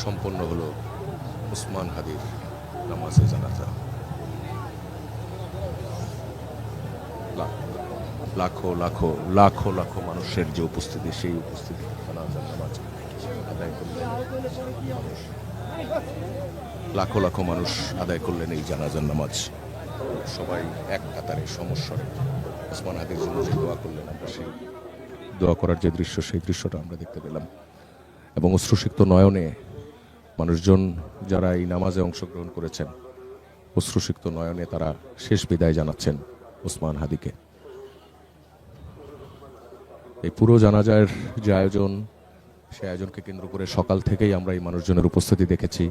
সম্পন্ন হলো ওসমান হাদির নামাজে জানাজা। লাখো লাখো লাখো লাখো মানুষের যে উপস্থিতি, সেই উপস্থিতি জানাজার নামাজ আদায় করলেন লাখো লাখো মানুষ আদায় করলেন এই জানাজার নামাজ। সবাই এক কাতারে সমস্বরে ওসমান হাদির জন্য যে দোয়া করলেন, আমরা সেই দোয়া করার যে দৃশ্য, সেই দৃশ্যটা আমরা দেখতে পেলাম। এবং অশ্রুসিক্ত নয়নে মানুষজন যারা এই নামাজে অংশগ্রহণ করেছেন, অশ্রুসিক্ত নয়নে তারা শেষ বিদায় জানাচ্ছেন ওসমান হাদিকে। এই পুরো জানাজার যে আয়োজন, সেই আয়োজনকে কেন্দ্র করে সকাল থেকেই আমরা এই মানুষজনের উপস্থিতি দেখেছি।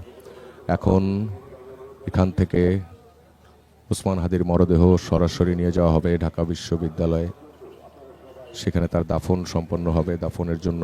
এখন এখান থেকে ওসমান হাদির মরদেহ সরাসরি নিয়ে যাওয়া হবে ঢাকা বিশ্ববিদ্যালয়ে। সেখানে তার দাফন সম্পন্ন হবে। দাফনের জন্য